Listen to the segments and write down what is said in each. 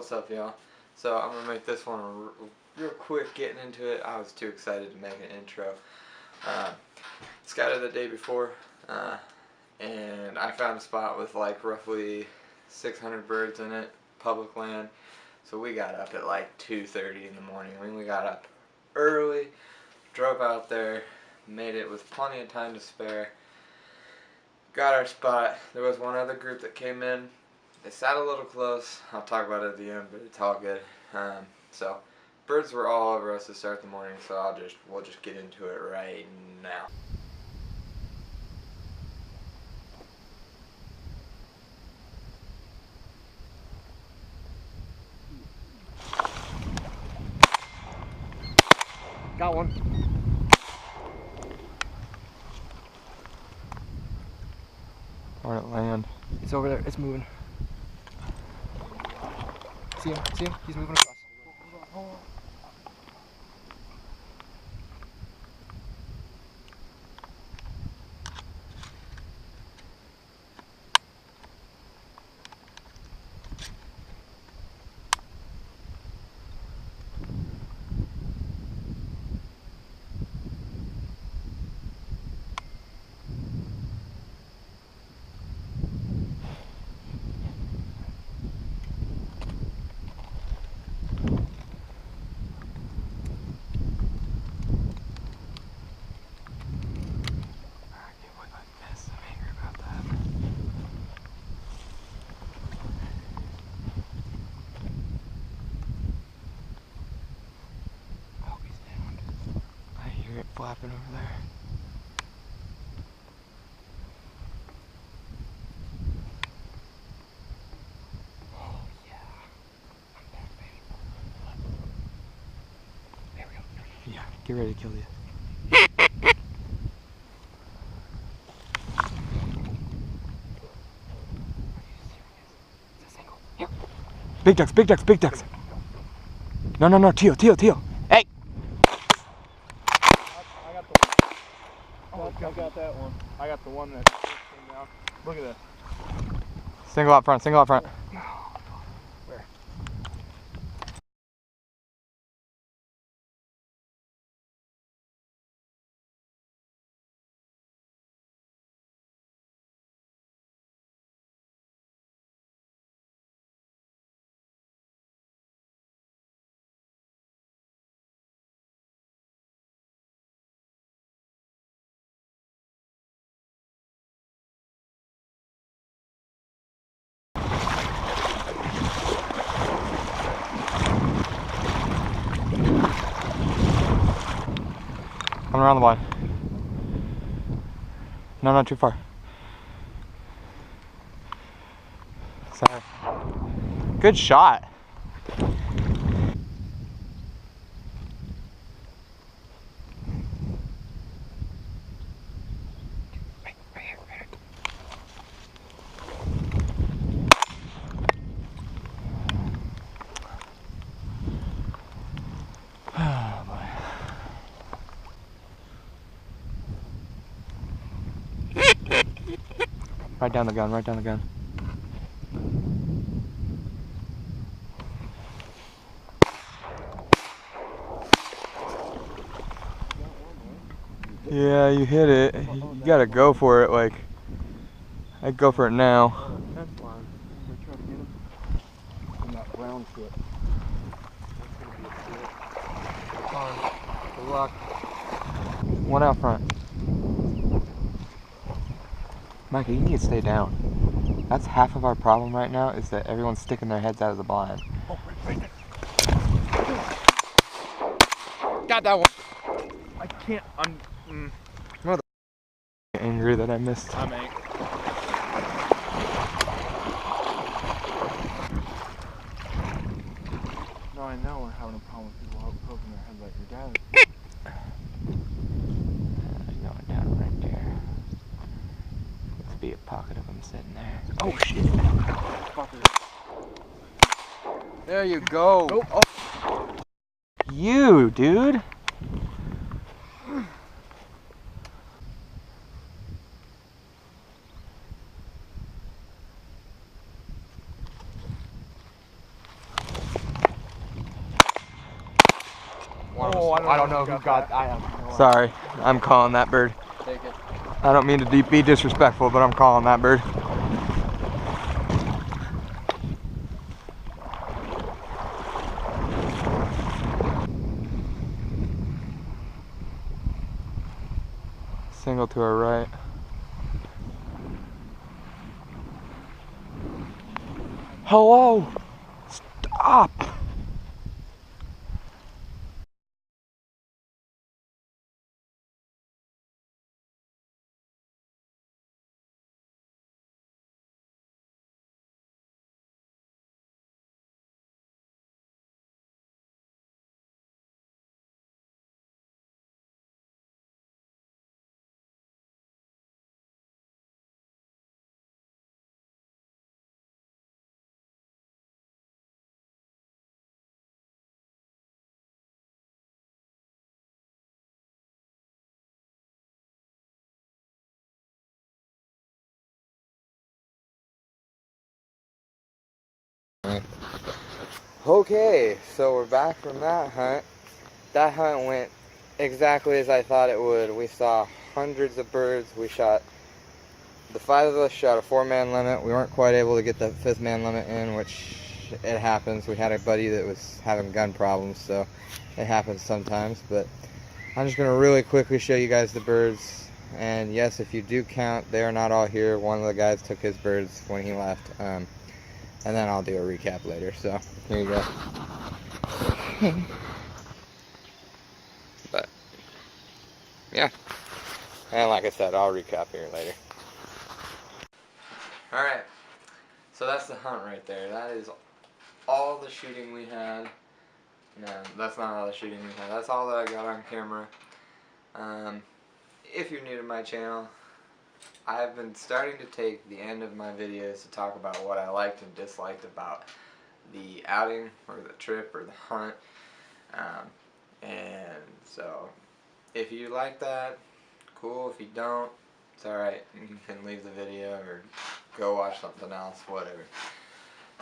What's up, y'all? So I'm gonna make this one real quick. Getting into it, I was too excited to make an intro. Scouted the day before, and I found a spot with like roughly 600 birds in it, public land. So we got up at like 2:30 in the morning. I mean, we got up early, drove out there, made it with plenty of time to spare. Got our spot. There was one other group that came in. They sat a little close. I'll talk about it at the end, but it's all good. So birds were all over us to start the morning, so we'll just get into it right now. Got one. Where'd it land? It's over there. It's moving. See him? See him? He's moving across. Flapping over there. Oh yeah. I'm back, baby. There we go. Yeah, get ready to kill you. Big ducks, big ducks, big ducks. No, teal. Hey! I got that one. I got the one that came down. Look at this. Single out front. Where? Coming around the line. No, not too far. Sorry. Good shot. Right here. Oh boy. Right down the gun. Yeah, you hit it. You gotta go for it. Like, I'd go for it now. Fence line. We're trying to get him. And that brown shit. That's gonna be a shit. Good luck. One out front. Micah, you need to stay down. That's half of our problem right now, is that everyone's sticking their heads out of the blind. Oh, right there. Got that one. I can't. Mother angry that I missed. I'm angry. No, I know we're having a problem with people poking their head like your dad. Going down right there. Must be a pocket of them sitting there. Oh shit! Fucker. There you go. Nope. Oh. You, dude. Oh, I don't know who got. I have no idea. Sorry, I'm calling that bird. Take it. I don't mean to be disrespectful, but I'm calling that bird. Single to our right. Hello! Stop! Okay, so we're back from that hunt. That hunt went exactly as I thought it would. We saw hundreds of birds. We shot, the 5 of us shot a 4-man limit. We weren't quite able to get the 5th man limit in, which it happens. We had a buddy that was having gun problems, so it happens sometimes. But I'm just going to really quickly show you guys the birds. And yes, if you do count, they are not all here. One of the guys took his birds when he left. And then I'll do a recap later. So here you go. But yeah, and like I said, I'll recap here later. Alright, so that's the hunt right there. That is all the shooting we had. No, that's not all the shooting we had. That's all that I got on camera. If you're new to my channel, I've been starting to take the end of my videos to talk about what I liked and disliked about the outing or the trip or the hunt. And so if you like that, cool. If you don't, it's alright. You can leave the video or go watch something else, whatever.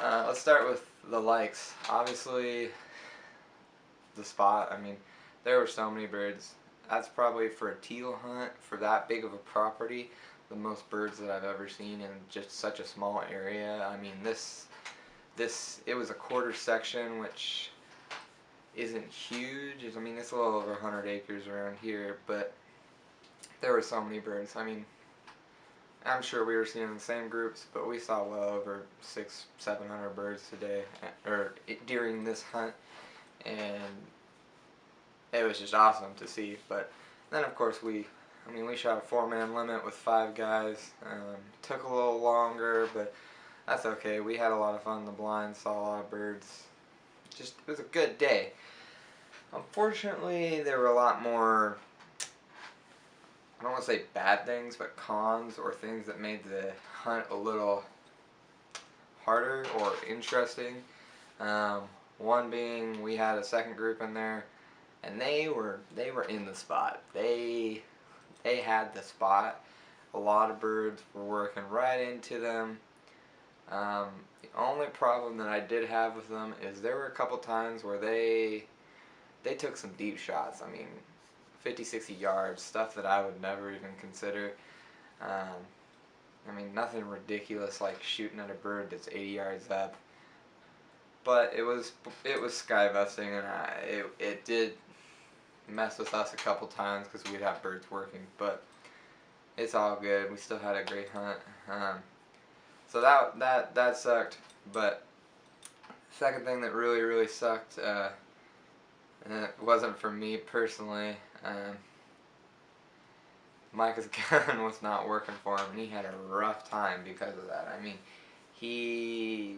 Let's start with the likes. Obviously, the spot. I mean, there were so many birds. That's probably, for a teal hunt, for that big of a property, the most birds that I've ever seen in just such a small area. I mean, it was a quarter section, which isn't huge. I mean, it's a little over 100 acres around here, but there were so many birds. I mean, I'm sure we were seeing the same groups, but we saw well over 600-700 birds today, or during this hunt, and it was just awesome to see. But then, of course, we shot a 4-man limit with 5 guys. Took a little longer, but that's okay. We had a lot of fun in the blind, saw a lot of birds. It was a good day. Unfortunately, there were a lot more, I don't want to say bad things, but cons, or things that made the hunt a little harder or interesting. One being, we had a second group in there, and they were in the spot. They had the spot. A lot of birds were working right into them. The only problem that I did have with them is there were a couple times where they took some deep shots. I mean, 50-60 yards, stuff that I would never even consider. I mean, nothing ridiculous like shooting at a bird that's 80 yards up. But it was sky vesting, and it did mess with us a couple times because we'd have birds working. But it's all good. We still had a great hunt. So that sucked. But second thing that really sucked, and it wasn't for me personally. Micah's gun was not working for him, and he had a rough time because of that. I mean, he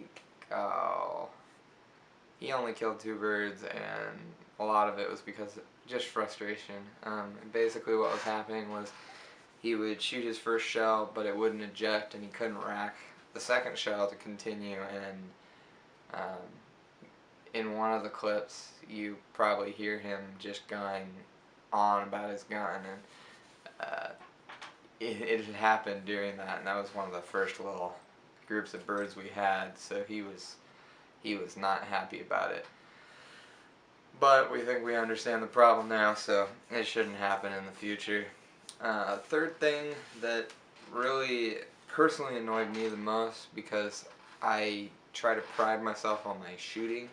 only killed 2 birds, and a lot of it was because of just frustration. Basically what was happening was he would shoot his first shell, but it wouldn't eject, and he couldn't rack the second shell to continue. And in one of the clips, you probably hear him just going on about his gun, and it had happened during that, and that was one of the first little groups of birds we had, so he was not happy about it. but we think we understand the problem now, so it shouldn't happen in the future. Third thing that really personally annoyed me the most, because I try to pride myself on my shooting,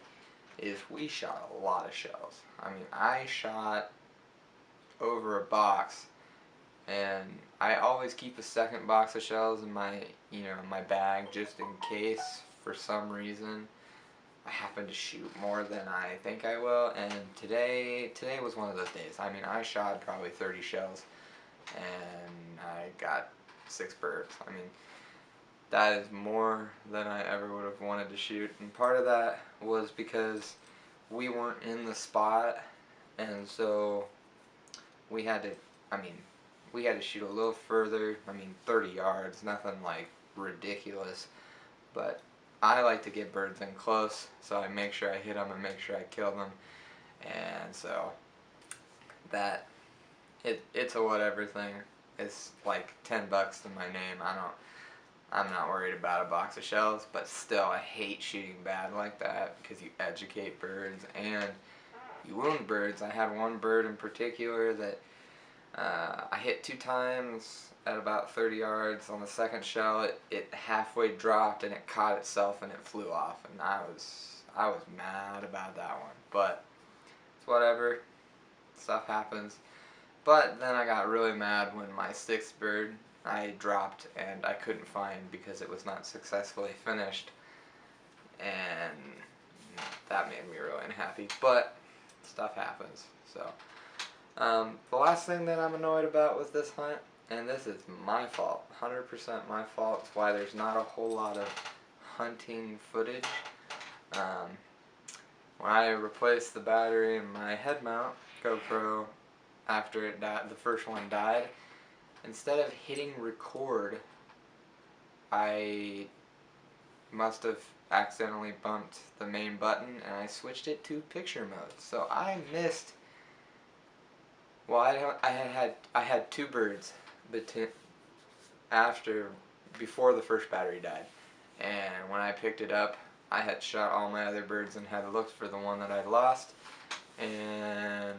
is we shot a lot of shells. I mean, I shot over a box, and I always keep a second box of shells in my, my bag, just in case for some reason I happen to shoot more than I think I will. And today was one of those days. I mean, I shot probably 30 shells and I got 6 birds. I mean, that is more than I ever would have wanted to shoot, and part of that was because we weren't in the spot, and so we had to, I mean, we had to shoot a little further. I mean, 30 yards, nothing like ridiculous, but I like to get birds in close, so I make sure I hit them and make sure I kill them, and so that, it's a whatever thing. It's like $10 to my name. I'm not worried about a box of shells, but still, I hate shooting bad like that because you educate birds and you wound birds. I had one bird in particular that I hit 2 times at about 30 yards. On the second shell, it halfway dropped and it caught itself and it flew off, and I was mad about that one. But it's whatever. Stuff happens. But then I got really mad when my 6th bird I dropped and I couldn't find because it was not successfully finished, and that made me really unhappy. But stuff happens. So the last thing that I'm annoyed about with this hunt, and this is my fault, 100% my fault, it's why there's not a whole lot of hunting footage. When I replaced the battery in my head mount GoPro after it died, the first one died, instead of hitting record, I must have accidentally bumped the main button and I switched it to picture mode. So I missed, well, I had 2 birds before the first battery died, and when I picked it up, I had shot all my other birds and had looked for the one that I'd lost, and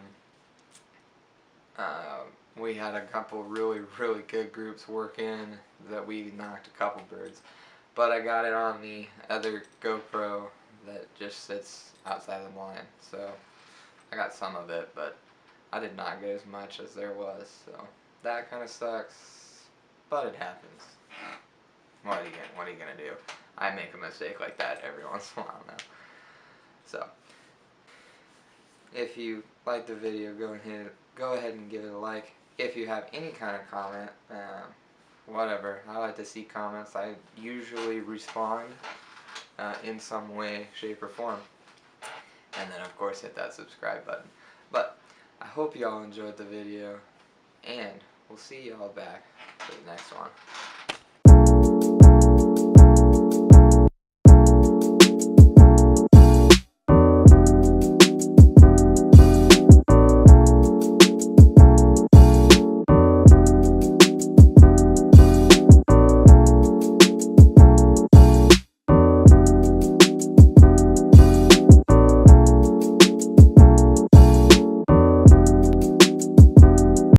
we had a couple really good groups working that we knocked a couple birds, but I got it on the other GoPro that just sits outside the blind, so I got some of it, but I did not get as much as there was, so that kind of sucks, but it happens. What are you gonna do? I make a mistake like that every once in a while now. So if you like the video, go ahead and give it a like. If you have any kind of comment, whatever, I like to see comments. I usually respond in some way, shape, or form. And then of course hit that subscribe button. But I hope y'all enjoyed the video, and we'll see y'all back for the next one.